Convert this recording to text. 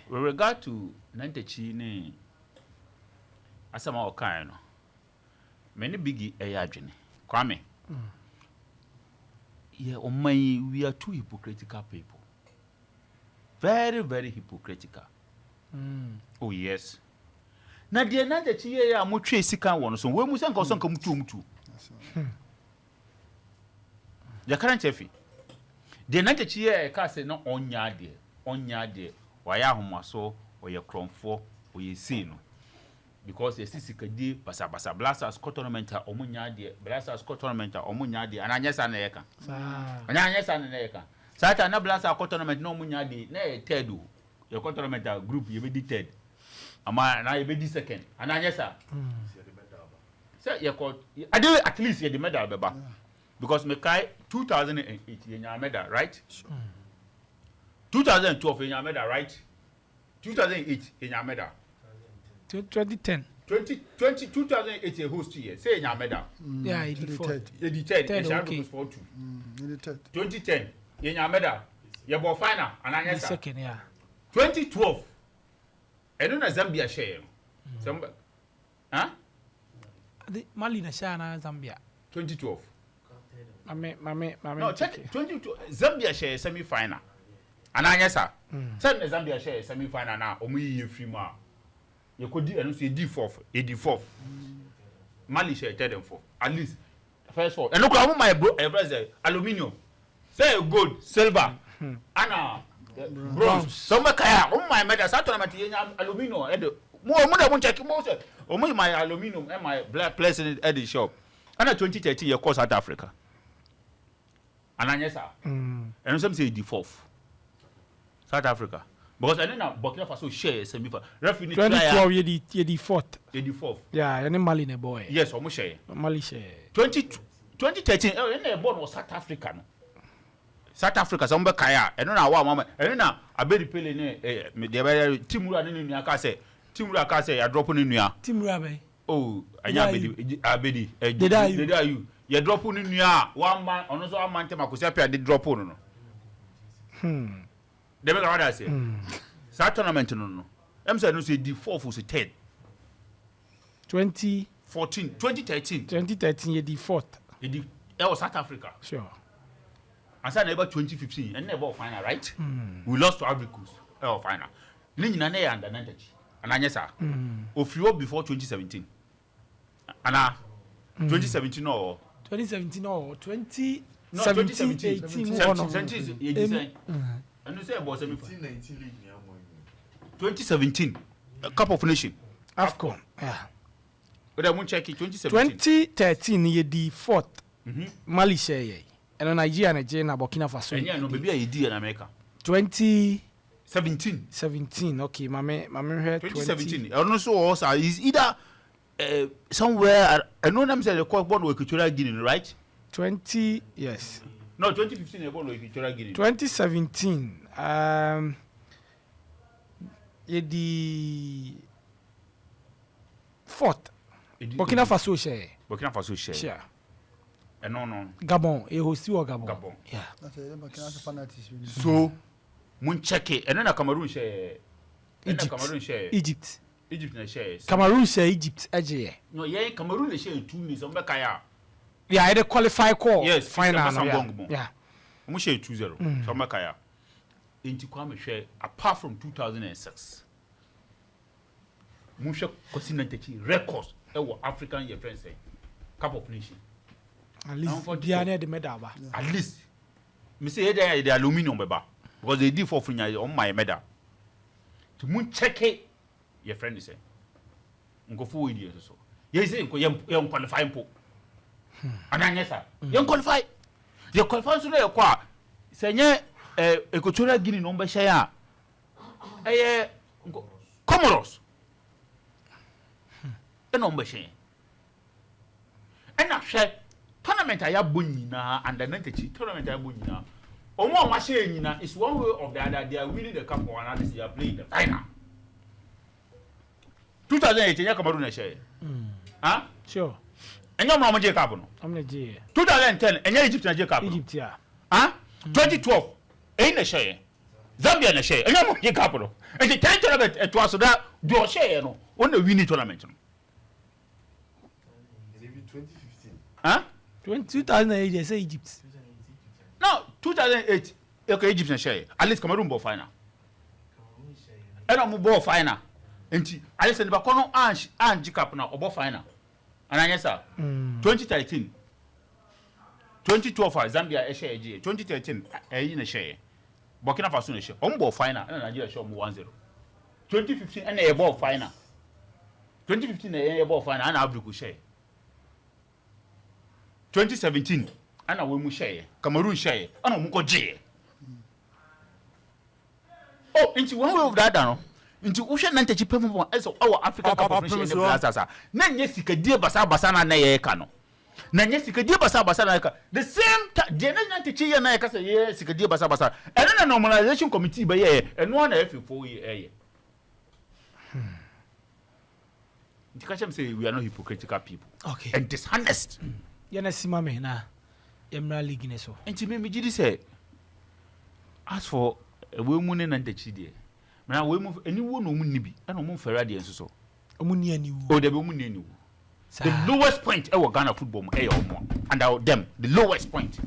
With regard to Nyantakyi ne asama okan no. Many biggie adwene. Kwame. Yeah, we are too hypocritical people. Very, very hypocritical. Oh yes. Na de Nyantakyi ya mo twe sika won so we mu se nka so nka mutu. Ya current chefi. De Nyantakyi ya ka se no onya de. Wa ya homaso, o ye kromfo, o ye sei no. Because the kadi basa blasters tournament omunya de blasters tournament omunya de ananya sa na yeka ananya sa na yeka sata na blasters tournament no omunya de na third your tournament group you be third ama na you be second ananya sa say you call at least you the medal beba because me kai 2008 you medal right 2012 you medal right 2008 you medal 2010. 2008 a host year. Say in your medal. Yeah, 84. 2010 in your medal. You bought final and I second, yeah. 2012. I don't know Zambia share. Huh? The Mali na share Zambia. 2012. Mame. No, check 2012. Zambia share semi final. And I say, Zambia share semi final now. Omu free ma. You could do and say D4. Mali share tell them for at least first of all. And look at my brother aluminium. Say gold, silver, and bronze. So my kaya, my medal, Saturday aluminium. More than check most. My aluminium and my black place at the shop. And 2013 you call South Africa. And I sir. And some say D4. South Africa. Because I know Burkina Faso share semi-final. 2012 you the fourth. You the fourth. Yeah, and Mali ne boy. Yes, almost share. Mali share. 2013, and born was South Africa. No? South Africa, some kaya. And now wa mama. And now I be repele ne. The Timura ne nuya kase. Timura kase ya drop ne nuya. Timura be. Oh, anya abedi. Did you? You drop ne nuya. One man, onoso one man tema kusi apia de drop no. They make what I say. That tournament no. I'm saying no say the fourth was the third. 2013 you the fourth. It was South Africa. Sure. And so never 2015 and never final, right? We lost to Africans. Final. Ni na na under Nyantakyi. Ananya sa. Ofrio before 2017. Ana 2017 or 2017 or 20 no, 2017 18 and you say about 2017 Cup of Nation AFCON. Yeah. But I won't check it 2017. 2013 you the fourth. Mali share ye. And Nigeria and Burkina Faso. And yeah, no baby I did in America. 2017. Okay, mame 2017. I don't know so also is either somewhere I know them say the call born with Equatorial Guinea, right? 20 yes. No, 2015 they born with Equatorial Guinea. 2017 the fourth. Burkina Faso share. Sure. No. Gabon, a host or Gabon. Yeah. So, mun check it. And then Cameroon share. Egypt na share. Cameroon share Egypt. No, yeah, Cameroon share 2 minutes. Kaya. Yeah, they qualify call. Yes, final. Yeah. We share 2-0. So Kaya. Into Kwame share apart from 2006. Mun share Kwesi records. African your friends say. Cup of Nation. At least the medal. At least. Me say the aluminium beba because they did for free on my medal. To mun check it your friend is say. Ngo fu idiot so. You say you qualify po. Ananya sa. You qualify. You qualify so na kwa. Senye Equatorial Guinea no be share. Comoros. No be share. And I share tournament I have nyina and the Nyantakyi tournament I have nyina. Omo ma share nyina is one way or the other they are winning the cup or another they are playing the final. 2018 Cameroon share. Huh? Sure. And you know Cup no. I'm the J. 2010 and Egypt na Cup. Egypt yeah. Huh? 2012 ain't a share. Zambia na share enya mo ye cup no and the time tournament it was that do share no on the winning tournament no 2015 huh 2008 they say Egypt no 2008 okay Egypt na share at least Cameroon ball final and am ball final enti at least the bakono anji cup na ball final and anya sir 2013 2012 Zambia share 2013 na share Burkina Faso na share ball final and Nigeria share 1-0 2015 and a ball final 2015 a ball final and Africa share 2017 ana we mu share Cameroon share ana mu ko je oh into one way of that no into wo hwe Nyantakyi pempo eso our African Cup of Nations sasa na nye sikadie basa na ye ka no na nye sikadie basa na ka the same time Nyantakyi ye na ye ka say ye sikadie basa eno na normalization committee be ye eno na F4 ye Ntikachem say we are not hypocritical people okay and dishonest yana sima me na Emra League ne so enti me gidi say as for we mu ne Nyantakyi de na we mu eni wo no mu ni bi na mo mfara de enso so omuni ani wo o de be mu ni ani wo the lowest point e wo Ghana football mo e yo mo and them the lowest point